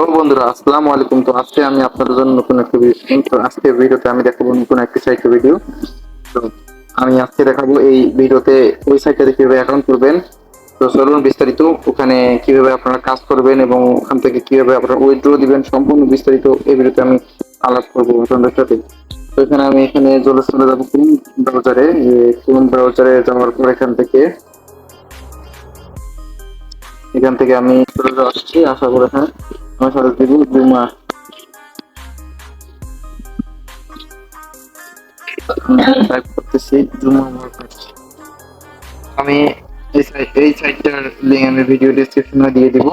Hello বন্ধুরা, আসসালামু আলাইকুম। তো আজকে আমি আপনাদের জন্য নতুন একটা আজকে ভিডিওতে আমি দেখাবো নতুন একটা সাইটের ভিডিও। তো আমি আজকে দেখাবো এই ভিডিওতে ওই সাইটটাতে কিভাবে অ্যাকাউন্ট করবেন। তো চলুন বিস্তারিত ওখানে কিভাবে আপনারা কাজ করবেন এবং ওখান থেকে কিভাবে আপনারা উইথড্র দিবেন সম্পূর্ণ বিস্তারিত এই ভিডিওতে আমি আলাপ করবো আপনাদের সাথে। তো এখানে চলে যাবো ক্রোম ব্রাউজারে যাওয়ার পর এখান থেকে আমি চলে আসছি। আশা করি হ্যাঁ আমার সাথে দিব জুমা টাইপ করতেছি জুমা ওয়ার্কার্স। আমি এই সাইটটার লিংক আমি ভিডিও ডেসক্রিপশনে দিয়ে দিব।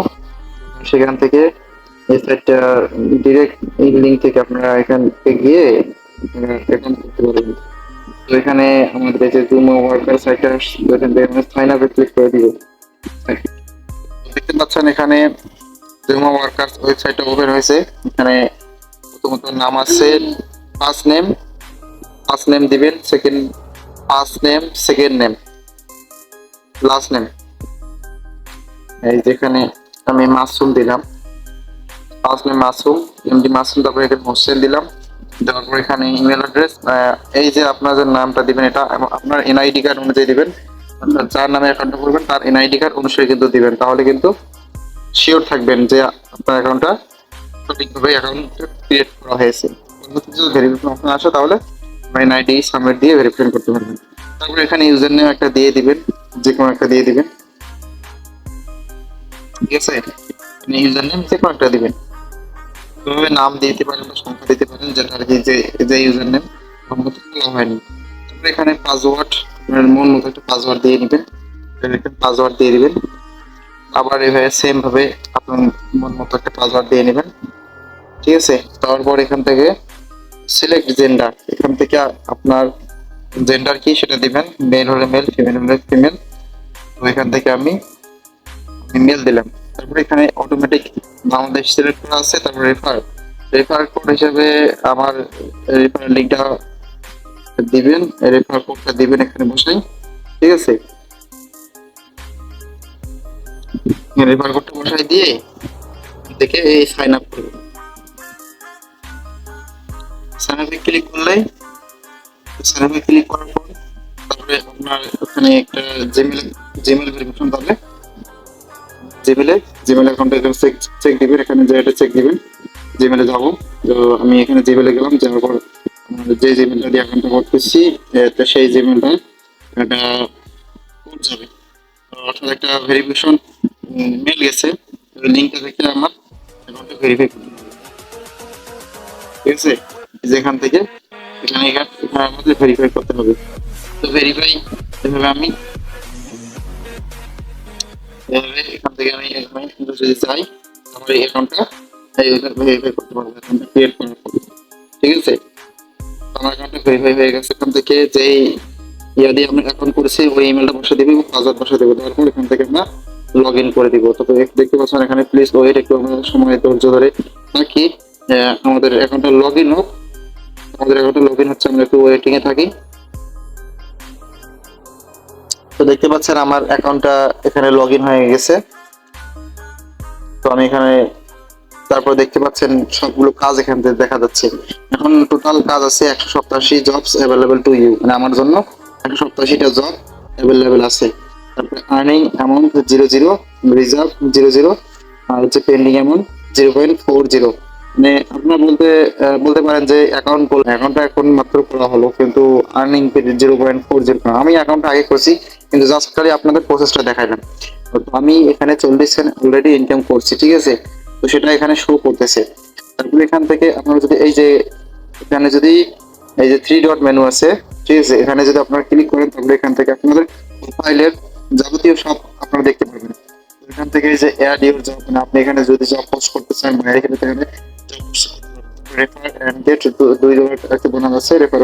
সেখান থেকে এই সাইটটা ডিরেক্ট এই লিংক থেকে আপনারা এখান থেকে গিয়ে অ্যাকাউন্ট করতে পারবেন। তো এখানে আমাদের এই যে জুমা ওয়ার্কার সাইটটা এখান থেকে আমরা সাইন আপে ক্লিক করে দিব। দেখতে পাচ্ছেন এখানে জুমা ওয়ার্কার্স ওয়েবসাইটটা ওপেন হয়েছে। এখানে প্রথমত নাম আছে ফার্স্ট নেম দিবেন, সেকেন্ড নেম, লাস্ট নেম। এই যেখানে আমি মাসুম দিলাম, first name Masum, MD Masum. তারপরে এখানে হোসেন দিলাম, দেওয়ার পর এখানে ইমেল অ্যাড্রেস। এই যে আপনাদের নামটা দিবেন এটা আপনার এনআইডি কার্ড অনুযায়ী দিবেন। অর্থাৎ যার নামে অ্যাকাউন্টটা করবেন তার এনআইডি কার্ড অনুসারে কিন্তু দিবেন, তাহলে কিন্তু শিওর থাকবেন যে আপনার অ্যাকাউন্টটা সঠিকভাবে অ্যাকাউন্ট ক্রিয়েট করা হয়েছে। পরবর্তীতে যদি ভেরিফিকেশন অপশন আসে তাহলে এনআইডি সাবমিট দিয়ে ভেরিফিকেশন করতে পারবেন। তারপরে এখানে ইউজার নেম একটা দিয়ে দিবেন, যে কোনো একটা দিয়ে দিবেন, ঠিক আছে। ইউজার নেম যে কোনো একটা দিবেন, এভাবে নাম দিতে পারেন বা সংখ্যা দিতে পারেন, যেটা আর কি যে ইউজার নেম সম্মত করা হয়নি। তারপরে এখানে পাসওয়ার্ড, আপনার মন মতো একটা পাসওয়ার্ড দিয়ে নেবেন, পাসওয়ার্ড দিয়ে দিবেন। আবার এভাবে সেম ভাবে আপনার মন মতো একটা পাসওয়ার্ড দিয়ে নেবেন, ঠিক আছে। তারপর এখান থেকে সিলেক্ট জেন্ডার, এখান থেকে আপনার জেন্ডার কি সেটা দিবেন, মেল হলে মেল, ফিমেল হলে ফিমেল। তো এখান থেকে আমি মেল দিলাম। তারপরে এখানে অটোমেটিক বাংলাদেশ সিলেক্ট করা আছে। তারপর রেফার কোড হিসেবে আমার রেফার লিঙ্কটা দিবেন, রেফার কোডটা দিবেন এখানে বসাই, ঠিক আছে। রেফার কোডটা বসাই দিয়ে দেখে এই সাইন আপ করবেন। সাইন আপে ক্লিক করলেই সাইন আপে ক্লিক করার পর তারপরে আপনার ওখানে একটা জিমেল ভেরিফিকেশন পাবে। জিমেল অ্যাকাউন্টে চেক দিবেন, এখানে যে এটা চেক দিবেন। জিমেলে যাব, তো আমি এখানে জিমেলে গেলাম, যাওয়ার পর যে জিমেলটা দিয়ে অ্যাকাউন্টটা করতেছি তো সেই জিমেলটা একটা কোড যাবে, অর্থাৎ একটা ভেরিফিকেশন মেল গেছে। লিঙ্কটা দেখে আমার অ্যাকাউন্টটা ভেরিফাই করতে হবে, ঠিক আছে। যেখান থেকে এখানে আমাদের ভেরিফাই করতে হবে। তো ভেরিফাই এভাবে আমি এখান থেকে আমি যদি চাই আমার এই অ্যাকাউন্টটা ভেরিফাই করতে পারবো, অ্যাকাউন্টটা ক্রিয়েট করার পর, ঠিক আছে। আমার অ্যাকাউন্টটা ভেরিফাই হয়ে গেছে। এখান থেকে যেই ইয়া দিয়ে আমরা অ্যাকাউন্ট করেছি ওই ইমেলটা বসে দেবো এবং পাসওয়ার্ড বসে দেবো, দেওয়ার পর এখান থেকে আমরা লগ ইন করে দিব। তো দেখতে পাচ্ছেন এখানে প্লিজ ওয়েট, একটু আমরা সময় ধৈর্য ধরে থাকি, আমাদের অ্যাকাউন্টটা লগ ইন হোক। আমাদের অ্যাকাউন্টটা লগ ইন হচ্ছে, আমরা একটু ওয়েটিং এ থাকি। তো দেখতে পাচ্ছেন আমার অ্যাকাউন্টটা এখানে লগ ইন হয়ে গেছে। তো আমি এখানে তারপর দেখতে পাচ্ছেন সবগুলো কাজ এখান থেকে দেখা যাচ্ছে। এখন টোটাল কাজ আছে 187 জবস অ্যাভেলেবল টু ইউ, মানে আমার জন্য 187টা জব অ্যাভেলেবল আছে। তারপরে আর্নিং অ্যামাউন্ট 00, রিজার্ভ 00, আর হচ্ছে পেন্ডিং অ্যামাউন্ট 0.40। মানে আপনারা বলতে পারেন যে অ্যাকাউন্টটা এখন মাত্র করা হলো কিন্তু আর্নিং 0.40। আমি অ্যাকাউন্টটা আগে করছি কিন্তু জাস্ট খালি আপনাদের প্রসেসটা দেখাইলাম। তো আমি এখানে 40 সেন্ট অলরেডি ইনকাম করছি, ঠিক আছে। তো সেটা এখানে শো করতেছে। তারপরে এখান থেকে আপনারা যদি এখানে যদি এই যে 3 ডট মেনু আছে, ঠিক আছে, এখানে যদি আপনারা ক্লিক করেন তাহলে এখান থেকে আপনাদের প্রোফাইলের যাবতীয় সব আপনারা দেখতে পারবেন। এখান থেকে এই যে অ্যাড ইউর জব, মানে আপনি এখানে যদি জব পোস্ট করতে চান বা এখানে রেফার এন্ড গেট $2 একটা বোনাস আছে রেফার।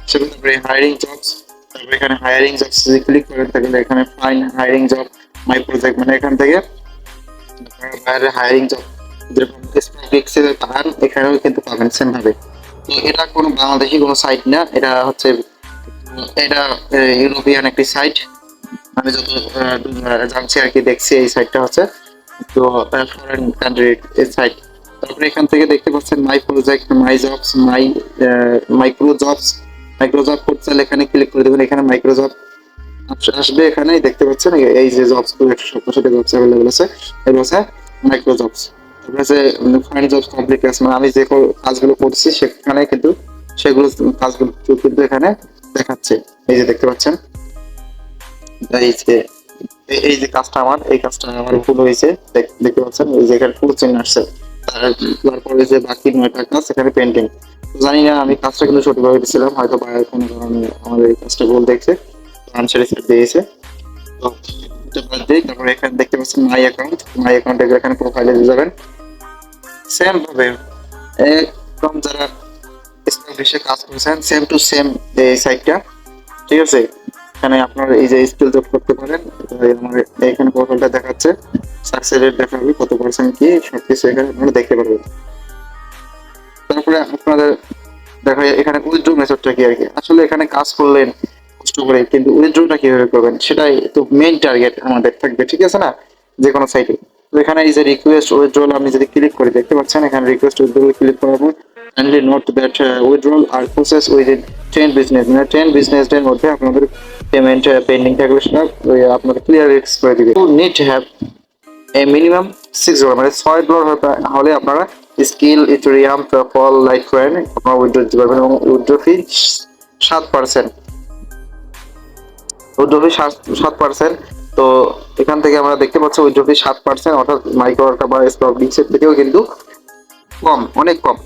সেখানে হায়ারিং জবস, তারপরে এখানে হায়ারিং জবস যদি ক্লিক করেন তাহলে এখানে fine hiring job my project, মানে এখান থেকে বাইরে হায়ারিং জব যেরকম এক্সেলের পান এখানেও কিন্তু পাবেন সেম ভাবে। তো এটা কোনো বাংলাদেশি কোনো সাইট না, এটা ইউরোপিয়ান একটি সাইট। আমি যত জানছি আর কি দেখছি এই সাইটটা হচ্ছে তো ফরেন কান্ট্রির এই সাইট। তারপরে এখান থেকে দেখতে পাচ্ছেন my project, my jobs, micro jobs. Micro job করতে চাইলে এখানে ক্লিক করে দেবেন, এখানে মাইক্রো জব আসবে। এখানে দেখতে পাচ্ছেন এই যে জবস গুলো 167টা জবস অ্যাভেলেবল আছে, এগুলো হচ্ছে মাইক্রো জবস। তারপরে আছে ফাইন্ড জবস কমপ্লিট, মানে আমি যে কাজগুলো করছি সেখানে কিন্তু সেগুলো কাজগুলো কিন্তু এখানে দেখাচ্ছে। এই যে দেখতে পাচ্ছেন, এই যে এই যে কাজটা আমার ভুল হয়েছে, দেখতে পাচ্ছেন এই যে এখানে পুরো চিহ্ন আসছে। তারপরে যে বাকি 9টা কাজ এখানে পেন্ডিং। জানি না আমি কাজটা কিন্তু সঠিকভাবে দিয়েছিলাম, হয়তো বাইরের কোনো কারণে আমাদের এই কাজটা ভুল দেখছে, আনসার রিসিপ্ট দিয়েছে। তো এটা বাদ দিই। তারপরে এখানে দেখতে পাচ্ছেন মাই অ্যাকাউন্ট এখানে প্রোফাইলে দিয়ে যাবেন। সেম ভাবে একদম যারা এস্টাবলিশে কাজ করেছেন সেম টু সেম এই সাইটটা, ঠিক আছে। এখানে আপনার এই যে স্কিল যোগ করতে পারেন। আমার এখানে প্রোফাইলটা দেখাচ্ছে, সাকসেস রেট দেখাবে কত পার্সেন্ট কি, সবকিছু এখানে আপনারা দেখতে পারবেন। তারপরে আপনাদের দেখা যায় এখানে উইথড্র মেথডটা কি আর কি, আসলে এখানে কাজ করলেন কষ্ট করে, কিন্তু উইথড্রটা কিভাবে করবেন সেটাই তো মেইন টার্গেট আমাদের থাকবে, ঠিক আছে না, যে কোনো সাইটে। তো এখানে এই যে রিকোয়েস্ট উইথড্রল আমি যদি ক্লিক করি, দেখতে পাচ্ছেন এখানে রিকোয়েস্ট উইথড্রল ক্লিক করার পর kindly note that withdrawal are process within 10 business, মানে 10 বিজনেস ডে এর মধ্যে আপনাদের পেমেন্ট পেন্ডিং থাকলে সেটা আপনাদের ক্লিয়ার রিস্ক করে দিবে। Two need to have a minimum $6, মানে $6 হলে আপনারা স্কিল, ইথেরিয়াম, পেপল, লাইটকয়েন আপনারা উইথড্র দিতে পারবেন। এবং উইথড্র ফি 7%, উইথড্র ফি 7%। তো এখান থেকে আমরা দেখতে পাচ্ছি উইথড্র ফি 7%, অর্থাৎ মাইক্রোটা বা স্টক বিক্সের থেকেও কিন্তু কম, অনেক কম।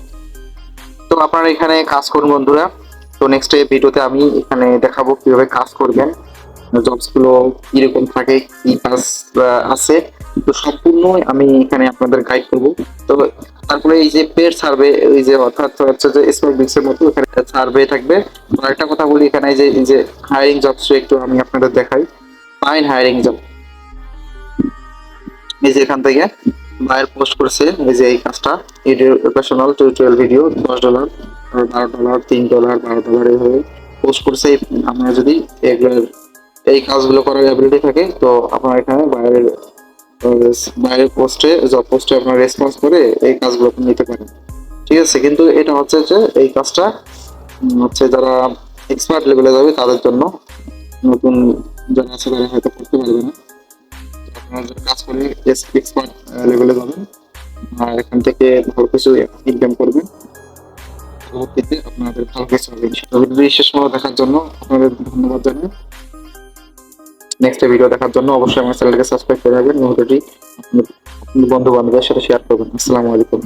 তো আপনারা এখানে কাজ করুন বন্ধুরা। তো নেক্সট ভিডিওতে আমি এখানে দেখাবো কিভাবে কাজ করবেন, জবস গুলো কিরকম থাকে, কি কাজ আছে, তো সম্পূর্ণ আমি এখানে আপনাদের গাইড করব। তো তারপরে এই যে পেড সার্ভে, এই যে অর্থাৎ হচ্ছে যে স্মার্ট বিক্সের মতো এখানে সার্ভে থাকবে। আর একটা কথা বলি, এখানে এই যে হায়ারিং জবস একটু আমি আপনাদের দেখাই। ফাইন হায়ারিং জব, এই যে এখান থেকে বায়ার পোস্ট করছে এই যে এই কাজটা, এডুকেশনাল টিউটোরিয়াল ভিডিও $10, $12, $3, $12 এইভাবে পোস্ট করছে। আমরা যদি এগুলোর এই কাজগুলো করার অ্যাবিলিটি থাকে, তো আপনারা এখানে বাইরের পোস্টে, জব পোস্টে আপনারা রেসপন্স করে এই কাজগুলো আপনি নিতে পারেন, ঠিক আছে। কিন্তু এটা হচ্ছে যে এই কাজটা হচ্ছে যারা এক্সপার্ট লেভেলে যাবে তাদের জন্য, নতুন যারা আছে তারা হয়তো করতে পারবে না। আপনারা যারা কাজ করে এক্সপার্ট লেভেলে যাবেন আর এখান থেকে ভালো কিছু ইনকাম করবেন, পরবর্তীতে আপনাদের ভালো কিছু হবে। ভিডিও শেষ পর্যন্ত দেখার জন্য আপনাদের ধন্যবাদ জানাই। নেক্সট ভিডিও দেখার জন্য অবশ্যই আমার চ্যানেলকে সাবস্ক্রাইব করে রাখবেন, ভিডিওটি আপনার বন্ধু বান্ধবের সাথে শেয়ার করবেন। আসসালামু আলাইকুম।